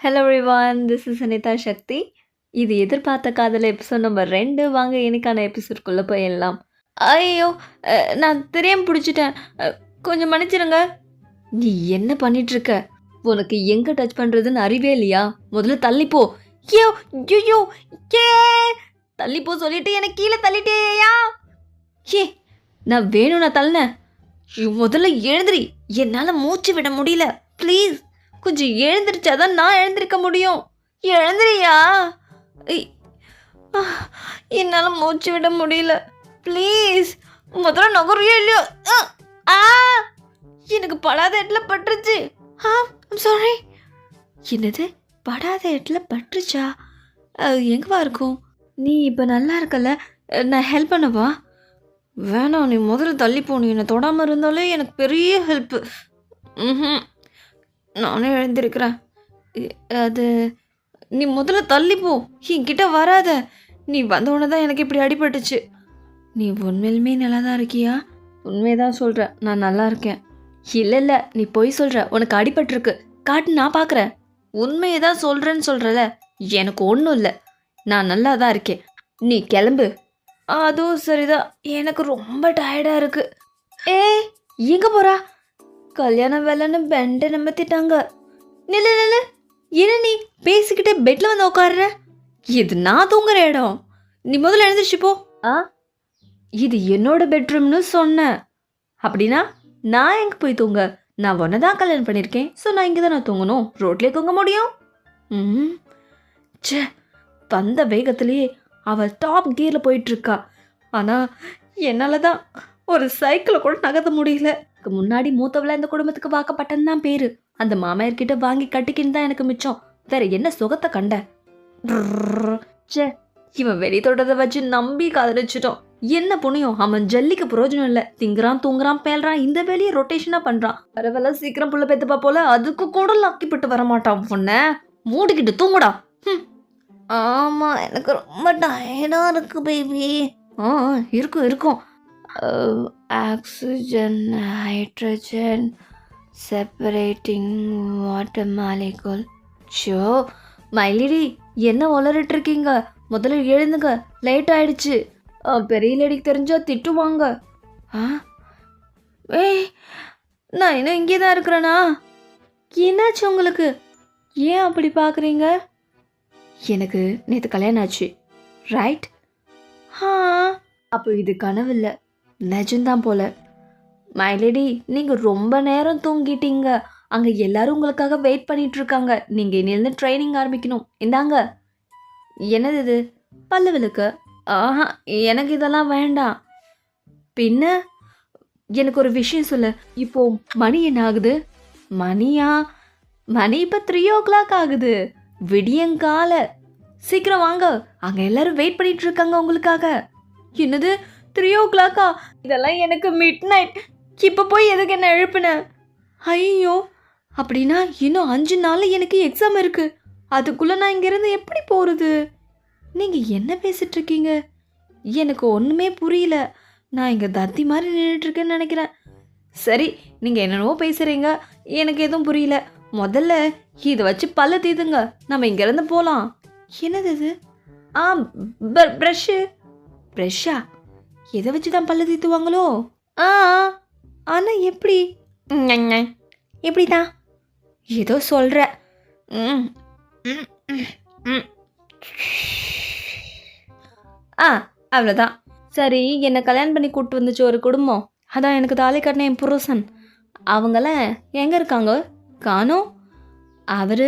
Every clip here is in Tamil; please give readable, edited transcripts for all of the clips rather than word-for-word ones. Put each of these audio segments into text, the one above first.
Hello everyone, this is Anitha Sakthi. இது எதிர்பார்த்த காதல் எபிசோட் நம்பர் 2. வாங்க இன்னைக்கான எபிசோட்குள்ளே போயிடலாம். ஐயோ, நான் தெரியாம பிடிச்சிட்டேன். கொஞ்சம் மன்னிச்சிருங்க. நீ என்ன பண்ணிட்டு இருக்க? உனக்கு எங்கே டச் பண்ணுறதுன்னு அறிவே இல்லையா? முதல்ல தள்ளிப்போ. ஐயோ ஐயோ, ஏ தள்ளிப்போ சொல்லிட்டு எனக்கு கீழே தள்ளிட்டேயா? ஏ, நான் வேணும் நான் தள்ளினேன். முதல்ல எழுந்திரி. என்னால் மூச்சு விட முடியல. ப்ளீஸ் கொஞ்சம் எழுந்திரிச்சாதான் நான் எழுந்திருக்க முடியும். எழுந்திரியா? என்னால் மூச்சு விட முடியல. ப்ளீஸ் முதல்ல நகரையோ இல்லையோ. ஆ, எனக்கு படாத இடத்துல பட்டுருச்சு. சாரி. என்னது படாத இடத்துல பட்டுருச்சா? எங்கவா இருக்கும்? நீ இப்போ நல்லா இருக்கல, நான் ஹெல்ப் பண்ணவா? வேணாம், நீ முதல்ல தள்ளிப்போ. நீ என்னை தொடாமல் இருந்தாலே எனக்கு பெரிய ஹெல்ப்பு. ம், நானே எழுந்திருக்கிறேன். அது நீ முதல்ல தள்ளிப்போ. என்கிட்ட வராத. நீ வந்தோடனே தான் எனக்கு இப்படி அடிபட்டுச்சு. நீ உண்மையிலுமே நல்லா தான் இருக்கியா? உண்மையதான் சொல்கிற, நான் நல்லா இருக்கேன். இல்லை, நீ பொய் சொல்கிற. உனக்கு அடிபட்டிருக்கு. காட்டு, நான் பார்க்குறேன். உண்மையை தான் சொல்கிறேன்னு சொல்கிறல. எனக்கு ஒன்றும் இல்லை, நான் நல்லா தான் இருக்கேன். நீ கிளம்பு. அதுவும் சரிதான், எனக்கு ரொம்ப டயர்டாக இருக்கு. எங்கே போகிறா? கல்யாண வேலைன்னு பெண்டை நம்பத்திட்டாங்க. நில்லு நில்லு. என்ன நீ பேசிக்கிட்டே பெட்டில் வந்து உட்காடுற? இது நான் தூங்குற இடம். நீ முதல்ல எழுந்திரிச்சு போ. இது என்னோட பெட்ரூம்னு சொன்னேன். அப்படின்னா நான் எங்கே போய் தூங்க? நான் ஒன்றை தான் கல்யாணம் பண்ணியிருக்கேன். ஸோ நான் இங்கே தான் நான் தூங்கணும். ரோட்லேயே தூங்க முடியும்? சே, வந்த வேகத்திலேயே அவள் டாப் கியரில் போயிட்டுருக்கா. ஆனால் என்னால் தான் ஒரு சைக்கிளை கூட நகர்த்த முடியல. முன்னாடி மூத்தவள இந்த குடும்பத்துக்கு வாக்கப்பட்டன்னு தான் பேரு. அந்த மாமையார்கிட்ட வாங்கி கட்டிக்கின்னு தான் எனக்கு மிச்சம். வேற என்ன சுகத்தை கண்ட? சே, இவன் வெளி தொடரை வச்சு நம்பி காதலிச்சிட்டோம். என்ன புண்ணியம், அவன் ஜல்லிக்கு பிரயோஜனம் இல்லை. திங்குறான், தூங்குறான், பேல்றான், இந்த வேலையை ரொட்டேஷனா பண்றான். வரவெல்லாம் சீக்கிரம் புள்ள பெத்துப்பா போல, அதுக்கு கூட லக்கிப்பட்டு வரமாட்டான். பொண்ண மூடிக்கிட்டு தூங்குடா. ஆமா, எனக்கு ரொம்ப டயர்டா இருக்கு பேபி. இருக்கும் இருக்கும். Oxygen, hydrogen, separating water molecule. So milady, என்ன வளரிட்டு இருக்கீங்க? முதல்ல எழுந்துங்க, லேட் ஆயிடுச்சு. பெரிய லேடிக்கு தெரிஞ்சா திட்டுவாங்க. ஏய், நான் இன்னும் இங்கே தான் இருக்கிறேனா? என்னாச்சு உங்களுக்கு? ஏன் அப்படி பார்க்குறீங்க? எனக்கு நேற்று கல்யாணம் ஆச்சு, ரைட்? அப்போ இது கனவு இல்லை, நிஜம்தான் போல. மைலேடி, நீங்கள் ரொம்ப நேரம் தூங்கிட்டீங்க. அங்கே எல்லாரும் உங்களுக்காக வெயிட் பண்ணிட்டு இருக்காங்க. நீங்கள் இன்னிலேருந்து ட்ரைனிங் ஆரம்பிக்கணும். இந்தாங்க. என்னது இது? பல்லு விளக்கு? எனக்கு இதெல்லாம் வேண்டாம். பின்ன எனக்கு ஒரு விஷயம் சொல்லு. இப்போ மணி என்ன ஆகுது? மணி இப்போ 3 o'clock ஆகுது. விடியங்கால. சீக்கிரம் வாங்க, அங்கே எல்லாரும் வெயிட் பண்ணிட்டு இருக்காங்க உங்களுக்காக. என்னது 3 o'clock? இதெல்லாம் எனக்கு மிட் நைட். இப்போ போய் எதுக்கு என்ன எழுப்புன? ஐயோ, அப்படின்னா இன்னும் 5 நாள் எனக்கு எக்ஸாம் இருக்கு. அதுக்குள்ளே நான் இங்கேருந்து எப்படி போகிறது? நீங்கள் என்ன பேசிட்டு இருக்கீங்க? எனக்கு ஒன்றுமே புரியல. நான் இங்கே தத்தி மாதிரி நின்றுட்டுருக்கேன்னு நினைக்கிறேன். சரி, நீங்கள் என்னென்னவோ பேசுகிறீங்க, எனக்கு எதுவும் புரியல. முதல்ல இதை வச்சு பல்ல தீதுங்க, நம்ம இங்கேருந்து போகலாம். என்னது இது? ப்ரஷ்ஷா? எதை வச்சு தான் பல்ல தீத்துவாங்களோ? ஆனால் எப்படி? எப்படி தான் ஏதோ சொல்கிற. அவ்வளோதான். சரி, என்னை கல்யாணம் பண்ணி கூப்பிட்டு வந்துச்சு ஒரு குடும்பம். அதான் எனக்கு தாலி கட்டின என் புருஷன். அவங்களாம் எங்கே இருக்காங்க? காணோம். அவர்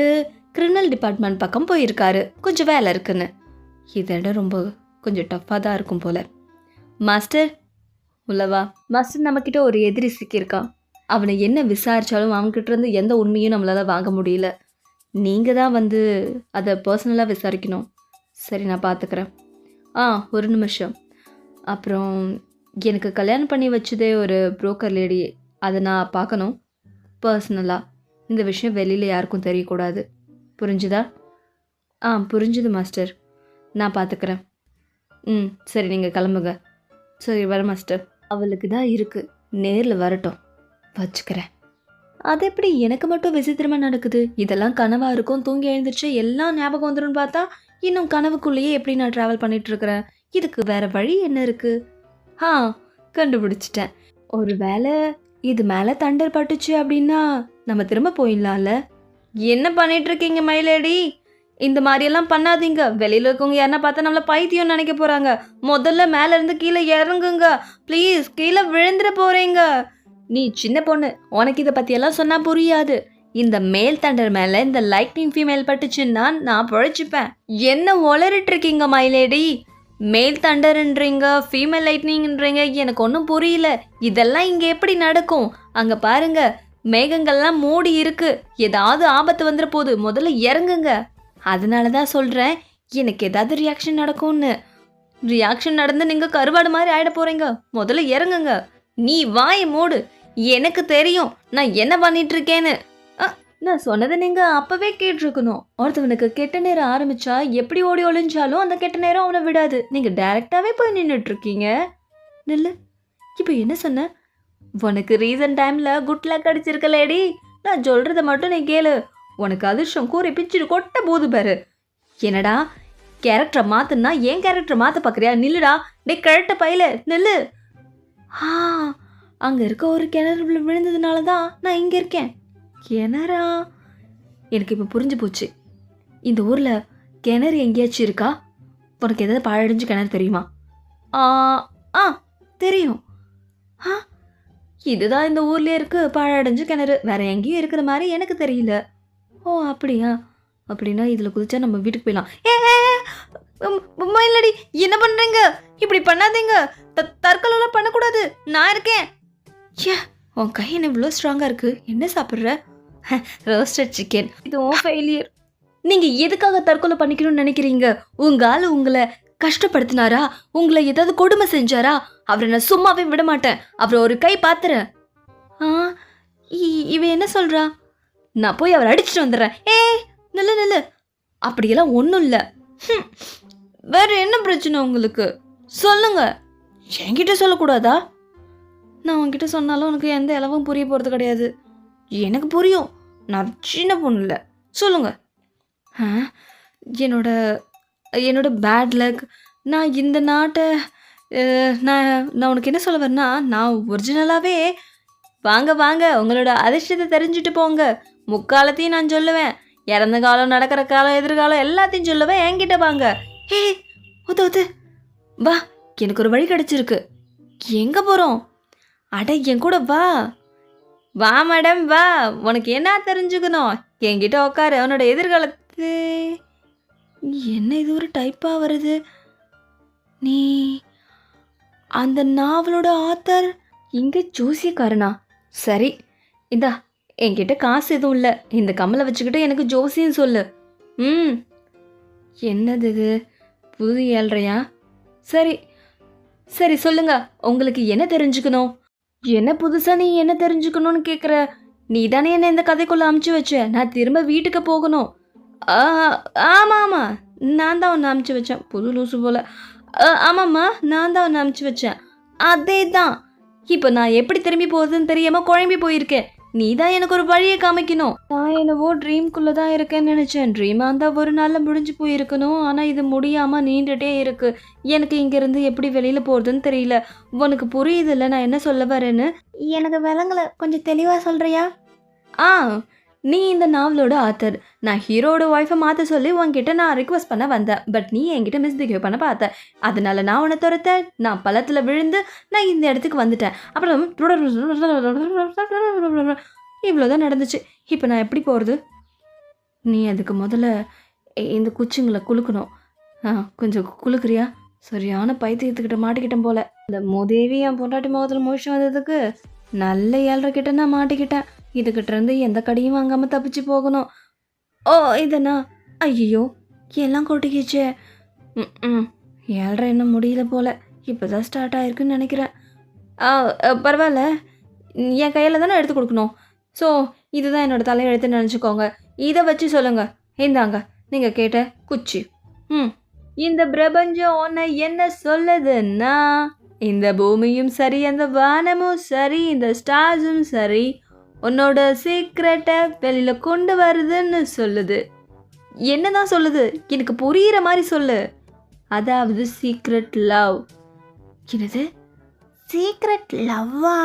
கிரிமினல் டிபார்ட்மெண்ட் பக்கம் போயிருக்காரு, கொஞ்சம் வேலை இருக்குன்னு. இதோட ரொம்ப கொஞ்சம் டஃப்பாக தான் இருக்கும் போல். மாஸ்டர் உள்ளவா. மாஸ்டர், நம்மக்கிட்ட ஒரு எதிரி சிக்கியிருக்கான். அவனை என்ன விசாரித்தாலும் அவன்கிட்ட இருந்து எந்த உண்மையும் நம்மளால் வாங்க முடியல. நீங்கள் தான் வந்து அதை பர்சனலாக விசாரிக்கணும். சரி, நான் பார்த்துக்கிறேன். ஒரு நிமிஷம். அப்புறம் எனக்கு கல்யாணம் பண்ணி வச்சதே ஒரு புரோக்கர் லேடி, அதை நான் பார்க்கணும் பர்சனலாக. இந்த விஷயம் வெளியில் யாருக்கும் தெரியக்கூடாது. புரிஞ்சுதா? புரிஞ்சுது மாஸ்டர், நான் பார்த்துக்கிறேன். சரி, நீங்கள் கிளம்புங்க. சரி, வர மாஸ்டர். அவளுக்கு தான் இருக்குது, நேரில் வரட்டும், வச்சுக்கிறேன். அது எப்படி எனக்கு மட்டும் விசித்திரமா நடக்குது? இதெல்லாம் கனவா இருக்கும். தூங்கி எழுந்திரிச்சு எல்லாம் ஞாபகம் வந்துரும்னு பார்த்தா, இன்னும் கனவுக்குள்ளேயே எப்படி நான் ட்ராவல் பண்ணிட்டு இருக்கிறேன்? இதுக்கு வேற வழி என்ன இருக்கு? ஆ கண்டுபிடிச்சிட்டேன். ஒரு வேளை இது மேல தண்டர் பட்டுச்சு அப்படின்னா நம்ம திரும்ப போயிடலாம்ல. என்ன பண்ணிட்டு இருக்கீங்க மயிலேடி? இந்த மாதிரியெல்லாம் பண்ணாதீங்க. வெளியில இருக்கவங்க யாருன்னா பார்த்தா நம்மள பைத்தியம் நினைக்க போறாங்க. முதல்ல மேல இருந்து கீழே இறங்குங்க ப்ளீஸ். கீழே விழுந்துட போறீங்க. நீ சின்ன பொண்ணு, உனக்கு இதை பற்றியெல்லாம் சொன்னால் புரியாது. இந்த மேல் தண்டர் மேலே இந்த லைட்னிங் ஃபீமேல் பட்டுச்சுன்னா நான் பிழைச்சிப்பேன். என்ன உளறிட்டு இருக்கீங்க மைலேடி? மேல் தண்டர்ன்றீங்க, ஃபீமேல் லைட்னிங்ன்றீங்க, எனக்கு ஒன்றும் புரியல. இதெல்லாம் இங்கே எப்படி நடக்கும்? அங்கே பாருங்க, மேகங்கள்லாம் மூடி இருக்கு. ஏதாவது ஆபத்து வந்துட போகுது. முதல்ல இறங்குங்க. அதனால தான் சொல்கிறேன், எனக்கு ஏதாவது ரியாக்ஷன் நடக்கும்னு. ரியாக்ஷன் நடந்து நீங்கள் கருவாடு மாதிரி ஆகிட போகிறீங்க. முதல்ல இறங்குங்க. நீ வாயை மூடு. எனக்கு தெரியும் நான் என்ன பண்ணிட்டு இருக்கேன்னு. நான் சொன்னதை நீங்க அப்பவே கேட்டிருக்கணும். ஒருத்தவனுக்கு கெட்ட நேரம் ஆரம்பிச்சா எப்படி ஓடி ஒளிஞ்சாலும் அந்த கெட்ட நேரம் அவனை விடாது. நீங்க டைரக்டாவே போய் நின்றுட்டு இருக்கீங்க. நில்லு. இப்போ என்ன சொன்ன? உனக்கு ரீசன்ட் டைம்ல குட் லக் அடிச்சிருக்கலேடி. நான் சொல்றத மட்டும் நீ கேளு. உனக்கு அதிர்ஷ்டம் கூறி பிச்சுட்டு கொட்ட போது பாரு. என்னடா கேரக்டரை மாத்துனா ஏன் கேரக்டரை மாத்த பாக்குறியா? நில்லுடா. டே கரெக்ட பையில நில்லு. அங்கே இருக்க ஒரு கிணறு விழுந்ததுனால தான் நான் இங்கே இருக்கேன். கிணறா? எனக்கு இப்போ புரிஞ்சு போச்சு. இந்த ஊரில் கிணறு எங்கேயாச்சும் இருக்கா? உனக்கு எதாவது பாழடைஞ்சு கிணறு தெரியுமா? ஆ தெரியும். இதுதான் இந்த ஊர்லேயே இருக்குது பாழடைஞ்சு கிணறு. வேற எங்கேயும் இருக்கிற மாதிரி எனக்கு தெரியல. ஓ அப்படியா? அப்படின்னா இதில் குதிச்சா நம்ம வீட்டுக்கு போயிடலாம். இல்லடி, என்ன பண்ணுறீங்க? இப்படி பண்ணாதீங்க. தற்கொலைலாம் பண்ணக்கூடாது. நான் இருக்கேன். ஏ உன் கை என்ன இவ்வளோ ஸ்ட்ராங்காக இருக்குது? என்ன சாப்பிட்ற? Roasted chicken. இது உன் ஃபெயிலியர். நீங்கள் எதுக்காக தற்கொலை பண்ணிக்கணும்னு நினைக்கிறீங்க? உங்கள் ஆள் உங்களை கஷ்டப்படுத்தினாரா? உங்களை ஏதாவது கொடுமை செஞ்சாரா? அவரை நான் சும்மாவே விட மாட்டேன். அவரை ஒரு கை பார்த்துறேன். இவ என்ன சொல்கிறா? நான் போய் அவரை அடிச்சுட்டு வந்துடுறேன். நில்லு நில்லு. அப்படியெல்லாம் ஒன்றும் இல்லை. வேற என்ன பிரச்சனை உங்களுக்கு? சொல்லுங்க. என்கிட்ட சொல்லக்கூடாதா? நான் உன்கிட்ட சொன்னாலும் உனக்கு எந்த அளவும் புரிய போகிறது கிடையாது. எனக்கு புரியும். நான் சின்ன பொண்ணு இல்லை. சொல்லுங்க. என்னோட பேட் லக். நான் இந்த நாட்டை நான் உனக்கு என்ன சொல்ல வரேன்னா, நான் ஒரிஜினலாகவே வாங்க வாங்க உங்களோட அதிர்ஷ்டத்தை தெரிஞ்சுட்டு போங்க. முக்காலத்தையும் நான் சொல்லுவேன். இறந்த காலம், நடக்கிற காலம், எதிர்காலம் எல்லாத்தையும் சொல்லுவேன். என்கிட்ட வாங்க. ஒத்து வா. எனக்கு ஒரு வழி கிடைச்சிருக்கு. எங்கே போகிறோம்? அட என் கூட வா. வா மேடம் வா. உனக்கு என்ன தெரிஞ்சுக்கணும்? என்கிட்ட உட்காரு. அவனோட எதிர்காலத்து என்ன இது ஒரு டைப்பாக வருது? நீ அந்த நாவலோட ஆத்தர்? இங்கே ஜோசியக்காரனா? சரி இந்தா, என்கிட்ட காசு எதுவும் இல்லை. இந்த கம்மலை வச்சுக்கிட்டு எனக்கு ஜோசியம் சொல்லு. என்னது இது? புது ஏழ்றையா? சரி சரி சொல்லுங்க. உங்களுக்கு என்ன தெரிஞ்சுக்கணும்? என்ன புதுசாக நீ என்ன தெரிஞ்சுக்கணும்னு கேட்குற? நீ தானே என்ன இந்த கதைக்குள்ளே அமுச்சு வச்ச. நான் திரும்ப வீட்டுக்கு போகணும். ஆமாம் ஆமாம், நான் தான் ஒன்று அமுச்சு வச்சேன். புது லூசு போல். ஆமாம்மா, நான் தான் ஒன்று அமுச்சு வச்சேன். அதே தான். இப்போ நான் எப்படி திரும்பி போகுதுன்னு தெரியாமல் குழம்பி போயிருக்கேன். நீ தான் எனக்கு ஒரு வழியை காமிக்கணும். நான் என்னவோ ட்ரீம்குள்ளே தான் இருக்கேன்னு நினச்சேன். ட்ரீமாக இருந்தால் ஒரு நாளில் முடிஞ்சு போயிருக்கணும். ஆனால் இது முடியாமல் நீண்டுகிட்டே இருக்கு. எனக்கு இங்கேருந்து எப்படி வெளியில் போகிறதுன்னு தெரியல. உனக்கு புரியுதில்ல நான் என்ன சொல்ல வரேன்னு? எனக்கு விலங்கலை. கொஞ்சம் தெளிவாக சொல்கிறியா? நீ இந்த நாவலோட ஆத்தர். நான் ஹீரோட ஒய்ஃபை மாற்ற சொல்லி உன்கிட்ட நான் ரிக்வஸ்ட் பண்ண வந்தேன். பட் நீ என்கிட்ட மிஸ்பிஹேவ் பண்ண பார்த்த. அதனால நான் உன்னை துரத்தேன். நான் பள்ளத்தில் விழுந்து நான் இந்த இடத்துக்கு வந்துட்டேன். அப்புறம் இவ்வளோதான் நடந்துச்சு. இப்போ நான் எப்படி போகிறது? நீ அதுக்கு முதல்ல இந்த குச்சிங்களை குலுக்கணும். கொஞ்சம் குலுக்குறியா? சரியான பைத்தியத்துக்கிட்ட மாட்டிக்கிட்டேன் போல. இந்த மோதேவி என் பொண்டாட்டி முகத்தில் மோஷம் வந்ததுக்கு நல்ல 7:30 நான் மாட்டிக்கிட்டேன். இதுகிட்ட இருந்து எந்த கடையும் வாங்காமல் தப்பிச்சு போகணும். இதனா? ஐயோ எல்லாம் கொட்டிக்கிச்சே. 7:30 என்ன முடியல போல. இப்போ தான் ஸ்டார்ட் ஆகிருக்குன்னு நினைக்கிறேன். பரவாயில்ல, என் கையில் தானே எடுத்து கொடுக்கணும். ஸோ இதுதான் என்னோடய தலையெழுத்துன்னு நினச்சிக்கோங்க. இதை வச்சு சொல்லுங்கள். இந்தாங்க நீங்கள் கேட்ட குச்சி. இந்த பிரபஞ்சம் ஒன்று என்ன சொல்லுதுன்னா, இந்த பூமியும் சரி, அந்த வானமும் சரி, இந்த ஸ்டார்ஸும் சரி, உன்னோட சீக்ரெட்டை வெளியில கொண்டு வருதுன்னு சொல்லுது. என்னதான் சொல்லுது? எனக்கு புரியுற மாதிரி சொல்லு. அதாவது சீக்ரெட் லவ். என்னது சீக்ரெட் லவ்வா?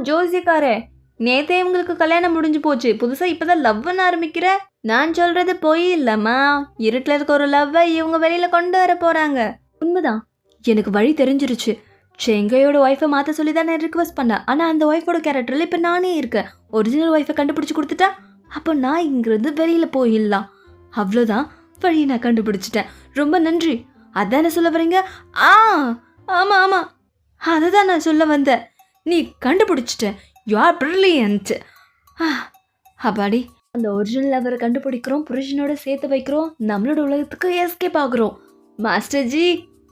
ஜோசியக்காரே, நேத்தே உங்களுக்கு கல்யாணம் முடிஞ்சு போச்சு, புதுசா இப்பதான் லவ்னு ஆரம்பிக்கிற? நான் சொல்றது போய் இல்லம்மா, இருட்டில் இருக்க ஒரு லவ்வை இவங்க வெளியில கொண்டு வர போறாங்க. உண்மைதான், எனக்கு வழி தெரிஞ்சிருச்சு. செங்கையோட ஒய்ஃபை மாற்ற சொல்லி தான் நான் ரிக்வஸ்ட் பண்ணேன். ஆனால் அந்த ஒய்ஃபோட கேரக்டரில் இப்போ நானே இருக்கேன். ஒரிஜினல் ஒய்ஃபை கண்டுபிடிச்சி கொடுத்துட்டா அப்போ நான் இங்கிருந்து வெளியில் போயிடலாம். அவ்வளோதான், வழியை நான் கண்டுபிடிச்சிட்டேன். ரொம்ப நன்றி. அதானே சொல்ல வரீங்க? ஆமாம் ஆமாம், அதை தான் நான் சொல்ல வந்தேன். நீ கண்டுபிடிச்சிட்ட. You are brilliant. அப்பாடி, அந்த ஒரிஜினல் லவரை கண்டுபிடிக்கிறோம், புருஷனோட சேர்த்து வைக்கிறோம், நம்மளோட உலகத்துக்கு எஸ்கேப் ஆகுறோம். மாஸ்டர் ஜி,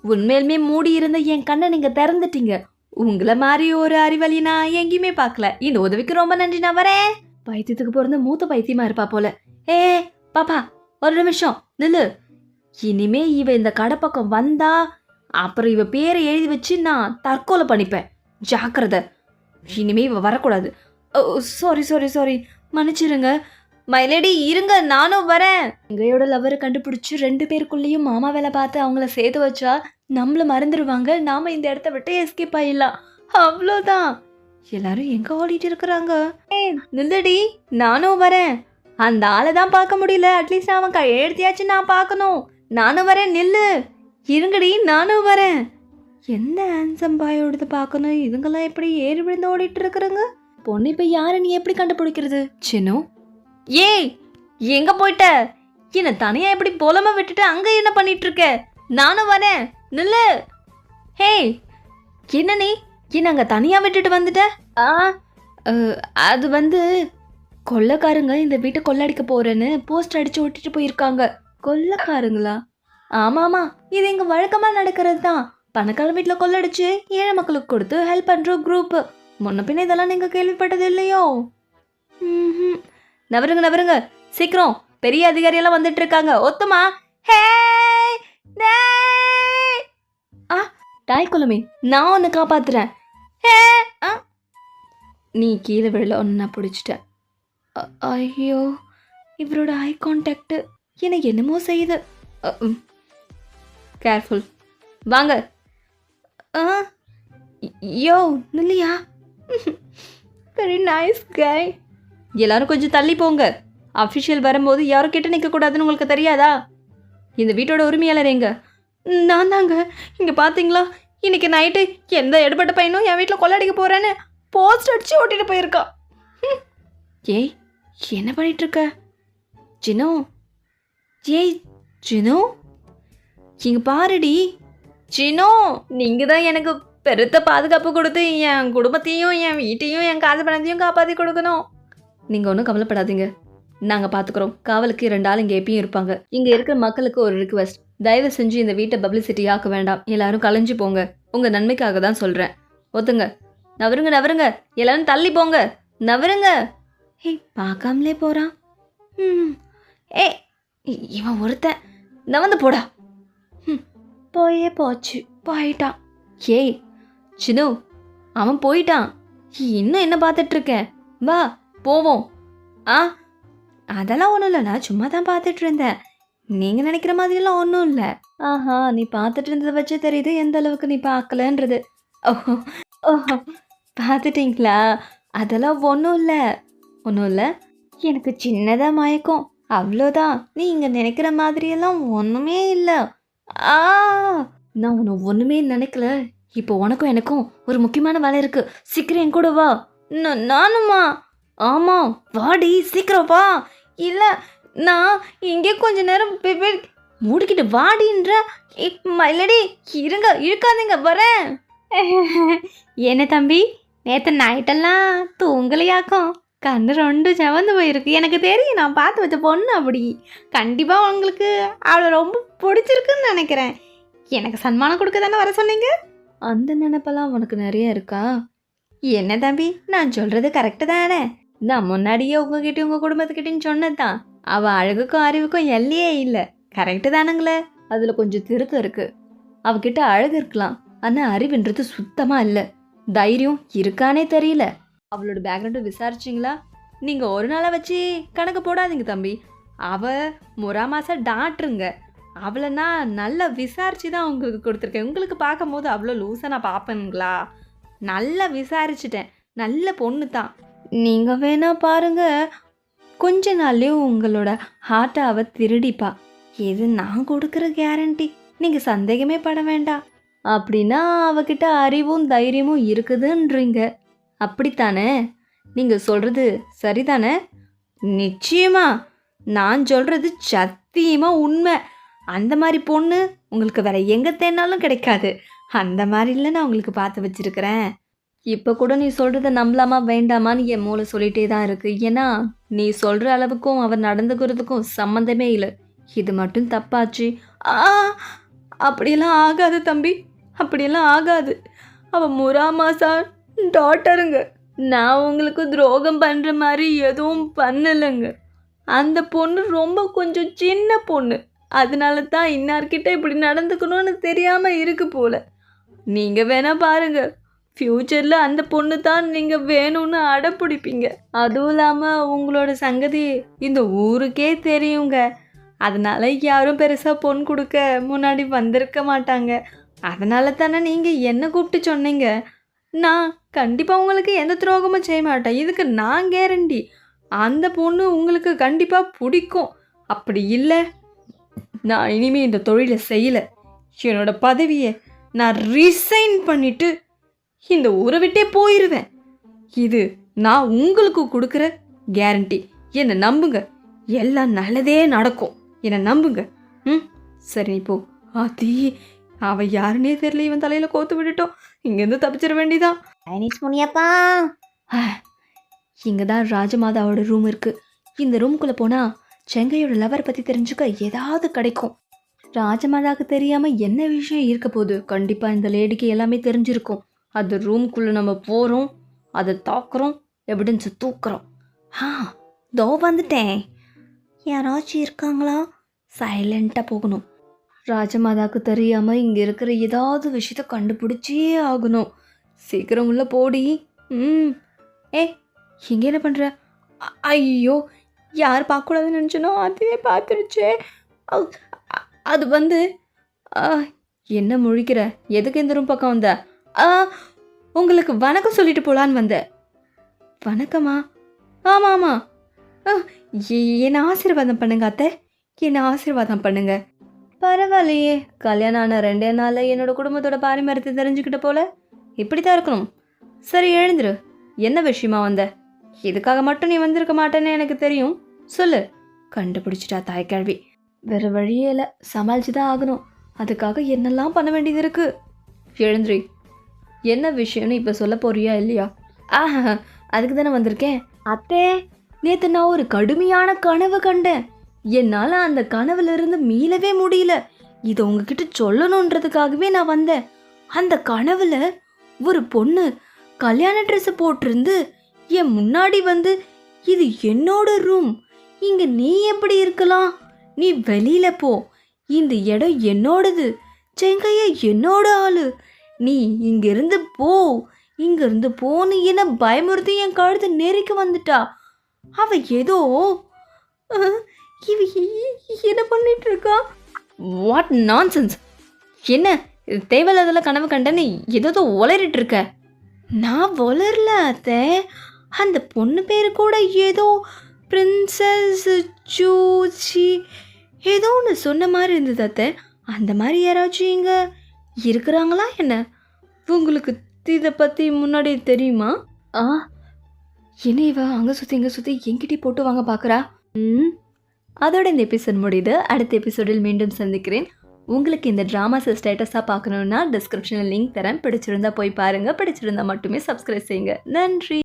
உண்மையிலுமே மூடி இருந்த என் கண்ணை நீங்கள் திறந்துட்டீங்க. உங்களை மாதிரி ஒரு அறிவாளி நான் எங்கேயுமே பார்க்கல. இந்த உதவிக்கு ரொம்ப நன்றி. நான் வரேன். பைத்தியத்துக்கு பிறந்த மூத்த பைத்தியமா இருப்பா போல. பாப்பா, ஒரு நிமிஷம் நில்லு. இனிமே இவ இந்த கடை பக்கம் வந்தா அப்புறம் இவ பேரை எழுதி வச்சு நான் தற்கொலை பண்ணிப்பேன். ஜாக்கிரதை, இனிமே இவ வரக்கூடாது. சாரி சாரி சாரி, மன்னிச்சிருங்க. மைலேடி இருங்க, நானும் வரேன். எங்கையோட லவரை கண்டுபிடிச்சி 2 பேருக்குள்ளேயும் மாமா வேலை பார்த்து அவங்கள சேர்த்து வச்சா நம்மள மறந்துடுவாங்க. நாம இந்த இடத்த விட்டு எஸ்கேப் ஆயிடலாம். அவ்வளோதான். எல்லாரும் எங்க ஓடிட்டு இருக்கிறாங்க? நில்லடி, நானும் வரேன். அந்த ஆளை தான் பார்க்க முடியல, அட்லீஸ்ட் அவன் கையெழுத்தியாச்சு நான் பார்க்கணும். நானும் வரேன், நில்லு. இருங்கடி, நானும் வரேன். எந்த ஹேண்ட்ஸம் பாயோடது பார்க்கணும். இதுங்கெல்லாம் எப்படி ஏறி விழுந்து ஓடிட்டு இருக்கிறாங்க? பொண்ணு இப்போ யாரை நீ எப்படி கண்டுபிடிக்கிறது? சின்னு, ஏய் எங்க போயிட்ட? என்ன தனியா எப்படி போலமா விட்டுட்டு அங்க என்ன பண்ணிட்டு இருக்க? நானும் வரேன், நில்லு. ஹே, என்ன நீ என்ன அங்க தனியா விட்டுட்டு வந்துட்ட? அது வந்து கொள்ளைக்காரங்க இந்த வீட்டை கொள்ளடிக்க போறேன்னு போஸ்ட் அடிச்சு ஓட்டிட்டு போயிருக்காங்க. கொள்ளைக்காரங்களா? ஆமாமா, இது எங்க வழக்கமா நடக்கிறது தான். பணக்கார வீட்டில் கொள்ளடிச்சு ஏழை மக்களுக்கு கொடுத்து ஹெல்ப் பண்ற குரூப். முன்ன பின்ன இதெல்லாம் நீங்க கேள்விப்பட்டது இல்லையோ? நவருங்க சீக்கிரம், பெரிய அதிகாரியெல்லாம் வந்துட்டு இருக்காங்க. ஒத்துமா? டாய் குலமே, நான் உன்னை காப்பாத்துறேன். நீ கீழே விழல, ஒன்னா பிடிச்சிட்டேன். ஐயோ, இவரோட ஐ கான்டாக்ட் எனக்கு என்னமோ செய்யுது. கேர்ஃபுல், வாங்க. யோ நில்லையா? Very nice guy. எல்லாரும் கொஞ்சம் தள்ளி போங்க. அஃபிஷியல் வரும்போது யாரும் கிட்ட நிற்கக்கூடாதுன்னு உங்களுக்கு தெரியாதா? இந்த வீட்டோட உரிமையாளர் எங்க? நான் தாங்க. இங்கே பார்த்தீங்களா, இன்னைக்கு நைட்டு எந்த எடுபட்ட பையனும் என் வீட்டில் கொள்ளடிக்க போகிறேன்னு போஸ்ட் அடிச்சு ஓட்டிட்டு போயிருக்கா. ஏய், என்ன பண்ணிட்டு இருக்க ஜினோ? ஏய் ஜினோ, இங்கே பாருடி. ஜினோ, நீங்கள் தான் எனக்கு பெருத்த பாதுகாப்பு கொடுத்து என் குடும்பத்தையும் என் வீட்டையும் என் காசு பணத்தையும் காப்பாற்றி கொடுக்கணும். நீங்கள் ஒன்றும் கவலைப்படாதீங்க, நாங்கள் பார்த்துக்குறோம். காவலுக்கு 2 ஆள் இங்கே எப்பயும் இருப்பாங்க. இங்கே இருக்கிற மக்களுக்கு ஒரு ரிக்வெஸ்ட், தயவு செஞ்சு இந்த வீட்டை பப்ளிசிட்டி ஆக்க வேண்டாம். எல்லாரும் கலைஞ்சு போங்க. உங்கள் நன்மைக்காக தான் சொல்கிறேன். ஒத்துங்க. நவருங்க, எல்லாரும் தள்ளி போங்க. நவருங்க. பார்க்காமலே போகிறான். இவன் ஒருத்தன் நவந்து போடா. போச்சு, போயிட்டான். ஏய் சின்னு, அவன் போயிட்டான். இன்னும் என்ன பார்த்துட்டு இருக்கேன்? வா போவோம். அதெல்லாம் ஒன்றும் இல்லை, நான் சும்மா தான் பார்த்துட்டு இருந்தேன். நீங்கள் நினைக்கிற மாதிரிலாம் ஒன்றும் இல்லை. நீ பார்த்துட்டு இருந்ததை வச்சு தெரியுது எந்த அளவுக்கு நீ பார்க்கலன்றது. ஓஹோ, பார்த்துட்டிங்களா? அதெல்லாம் ஒன்றும் இல்லை. எனக்கு சின்னதாக மயக்கம், அவ்வளோதான். நீ இங்கே நினைக்கிற மாதிரியெல்லாம் ஒன்றுமே இல்லை. நான் உன்னை ஒன்றுமே நினைக்கல. இப்போ உனக்கும் எனக்கும் ஒரு முக்கியமான வேலை இருக்குது. சீக்கிரம் என் கூட வா. நானுமா? ஆமாம், வாடி, சீக்கிரம் வா. இல்லை, நான் இங்கே கொஞ்ச நேரம் மூடிக்கிட்டு வாடின்ற. இல்லடி, இருக்காதுங்க, வரேன். என்ன தம்பி, நேற்று நைட்டெல்லாம் தூங்கலையாக்கும். கண்ணு 2 செவந்து போயிருக்கு. எனக்கு தெரியும், நான் பார்த்து வச்ச பொண்ணு அப்படி. கண்டிப்பாக உங்களுக்கு அவளை ரொம்ப பிடிச்சிருக்குன்னு நினைக்கிறேன். எனக்கு சன்மானம் கொடுக்க தானே வர சொன்னீங்க? அந்த நினைப்பெல்லாம் உனக்கு நிறைய இருக்கா? என்ன தம்பி, நான் சொல்கிறது கரெக்டு தானே? நான் முன்னாடியே உங்ககிட்ட உங்கள் குடும்பத்துக்கிட்டேன்னு சொன்னதான். அவள் அழகுக்கும் அறிவுக்கும் எல்லையே இல்லை. கரெக்டு தானுங்களே? அதில் கொஞ்சம் திருத்தம் இருக்குது. அவகிட்ட அழகு இருக்கலாம், ஆனால் அறிவுன்றது சுத்தமாக இல்லை. தைரியம் இருக்கானே தெரியல. அவளோட பேக்ரவுண்டு விசாரிச்சிங்களா? நீங்கள் ஒரு நாளை வச்சு கணக்கு போடாதீங்க தம்பி. அவள் முராமாசா டாக்டருங்க. அவளை நான் நல்லா விசாரித்து தான் உங்களுக்கு கொடுத்துருக்கேன். உங்களுக்கு பார்க்கும் போது அவ்வளோ லூஸாக நான் பார்ப்பேனுங்களா? நல்லா விசாரிச்சிட்டேன். நல்ல பொண்ணு தான். நீங்கள் வேணா பாருங்க, கொஞ்ச நாள்லேயே உங்களோட ஹார்ட்டை அவள் திருடிப்பா. இது நான் கொடுக்குற கேரண்டி. நீங்கள் சந்தேகமே பட வேண்டாம். அப்படின்னா அவகிட்ட அறிவும் தைரியமும் இருக்குதுன்றீங்க, அப்படித்தானே? நீங்கள் சொல்கிறது சரிதானே? நிச்சயமா நான் சொல்கிறது சத்தியமாக உண்மை. அந்த மாதிரி பொண்ணு உங்களுக்கு வேற எங்கே தேடினாலும் கிடைக்காது. அந்த மாதிரில நான் உங்களுக்கு பார்த்து வச்சிருக்கிறேன். இப்போ கூட நீ சொல்கிறத நம்பலாமா வேண்டாமான்னு என் மூளை சொல்லிகிட்டே தான் இருக்குது. ஏன்னா நீ சொல்கிற அளவுக்கும் அவர் நடந்துக்கிறதுக்கும் சம்மந்தமே இல்லை. இது மட்டும் தப்பாச்சு. அப்படியெல்லாம் ஆகாது தம்பி, அப்படியெல்லாம் ஆகாது. அவள் முராமாசா டாக்டருங்க. நான் உங்களுக்கு துரோகம் பண்ணுற மாதிரி எதுவும் பண்ணலைங்க. அந்த பொண்ணு ரொம்ப கொஞ்சம் சின்ன பொண்ணு. அதனால தான் இன்னார்கிட்ட இப்படி நடந்துக்கணும்னு தெரியாமல் இருக்கு போல். நீங்கள் வேணா பாருங்கள், ஃப்யூச்சரில் அந்த பொண்ணு தான் நீங்கள் வேணும்னு அடப்பிடிப்பீங்க. அதுவும் இல்லாமல் உங்களோட சங்கதி இந்த ஊருக்கே தெரியுங்க. அதனால் யாரும் பெருசாக பொண்ணு கொடுக்க முன்னாடி வந்திருக்க மாட்டாங்க. அதனால தானே நீங்கள் என்ன கூப்பிட்டு சொன்னீங்க. நான் கண்டிப்பாக உங்களுக்கு எந்த துரோகமும் செய்ய மாட்டேன். இதுக்கு நான் கேரண்டி. அந்த பொண்ணு உங்களுக்கு கண்டிப்பாக பிடிக்கும். அப்படி இல்லை, நான் இனிமேல் இந்த தொழிலை செய்யலை. என்னோட பதவியை நான் ரிசைன் பண்ணிவிட்டு இந்த ஊரை விட்டே போயிடுவேன். இது நான் உங்களுக்கு கொடுக்குற கேரண்டி. என்னை நம்புங்க, எல்லாம் நல்லதே நடக்கும். என்னை நம்புங்க. சரி போ. ஆத்தி, அவன் யாருன்னே தெரியல. இவன் தலையில் கோத்து விட்டுட்டோம். இங்கேருந்து தப்பிச்சிட வேண்டிதான். முனியப்பா, இங்கே தான் ராஜமாதாவோட ரூம் இருக்குது. இந்த ரூமுக்குள்ளே போனால் செங்கையோட லவர் பற்றி தெரிஞ்சுக்க ஏதாவது கிடைக்கும். ராஜமாதாவுக்கு தெரியாமல் என்ன விஷயம் இருக்க போகுது? கண்டிப்பாக இந்த லேடிக்கு எல்லாமே தெரிஞ்சிருக்கும். அது ரூம்குள்ளே நம்ம போகிறோம், அதை தாக்குறோம், எவிடன்ஸை தூக்குறோம். தோ வந்துட்டேன். யாராச்சும் இருக்காங்களா? சைலண்ட்டாக போகணும். ராஜமாதாவுக்கு தெரியாமல் இங்கே இருக்கிற ஏதாவது விஷயத்தை கண்டுபிடிச்சே ஆகணும். சீக்கிரம் உள்ள போடி. இங்கே என்ன பண்ணுற? ஐயோ, யார் பார்க்கக்கூடாதுன்னு நினச்சனோ அதுவே பார்த்துருச்சே. அது வந்து என்ன முழிக்கிற? எதுக்கு இந்த ரூம் பக்கம் வந்த? உங்களுக்கு வணக்கம் சொல்லிட்டு போகலான்னு வந்தேன். வணக்கமா? ஆமாம் ஆமாம். என்னை ஆசீர்வாதம் பண்ணுங்க அத்தை, என்னை ஆசீர்வாதம் பண்ணுங்க. பரவாயில்லையே, கல்யாணம் ஆன 2 நாளில் என்னோட குடும்பத்தோட பாரம்பரியத்தை தெரிஞ்சுக்கிட்ட போல. இப்படி தான் இருக்கணும். சரி எழுந்துரு. என்ன விஷயமா வந்த? இதுக்காக மட்டும் நீ வந்திருக்க மாட்டேன்னு எனக்கு தெரியும். சொல்லு. கண்டுபிடிச்சிட்டா தாய்க்கல்வி. வேறு வழியே இல்லை, சமாளிச்சு தான் ஆகணும். அதுக்காக என்னெல்லாம் பண்ண வேண்டியது இருக்கு. எழுந்திரி. என்ன விஷயம்னு இப்போ சொல்ல போறியா இல்லையா? அதுக்கு தானே வந்திருக்கேன். அத்தே, நேற்று நான் ஒரு கடுமையான கனவு கண்டேன். என்னால் அந்த கனவுலேருந்து மீளவே முடியல. இதை உங்ககிட்ட சொல்லணுன்றதுக்காகவே நான் வந்தேன். அந்த கனவுல ஒரு பொண்ணு கல்யாண ட்ரெஸ்ஸை போட்டிருந்து என் முன்னாடி வந்து, இது என்னோட ரூம், இங்கே நீ எப்படி இருக்கலாம்? நீ வெளியில போ, இந்த இடம் என்னோடது, செங்கைய என்னோட ஆளு, நீ இங்கிருந்து போ, இங்கிருந்து போன்னு என்ன பயமுறுத்தி என் கழுத்தை நெருக்கி வந்துட்டா. அவ ஏதோ என்ன பண்ணிட்டு இருக்கா? What nonsense! என்ன தேவையில்லாதெல்லாம் கனவு கண்டேன்னு ஏதோ உளறிட்டு இருக்க? நான் வளரல அத்தை. அந்த பொண்ணு பேர் கூட ஏதோ பிரின்சஸ் ஜூச்சி ஏதோ ஒன்று சொன்ன மாதிரி இருந்தது அத்தை. அந்த மாதிரி யாராச்சும் இங்கே இருக்கிறாங்களா என்ன? உங்களுக்கு இதை பற்றி முன்னாடி தெரியுமா? என்ன இவ அங்கே சுற்றி இங்கே சுற்றி என்கிட்டே போட்டு வாங்க பார்க்குறா. அதோட இந்த எபிசோட் முடியுது. அடுத்த எபிசோடில் மீண்டும் சந்திக்கிறேன். உங்களுக்கு இந்த ட்ராமாஸை ஸ்டேட்டஸாக பார்க்கணுன்னா டிஸ்கிரிப்ஷனில் லிங்க் தரேன். பிடிச்சிருந்தா போய் பாருங்கள். பிடிச்சிருந்தா மட்டுமே சப்ஸ்கிரைப் செய்யுங்க. நன்றி.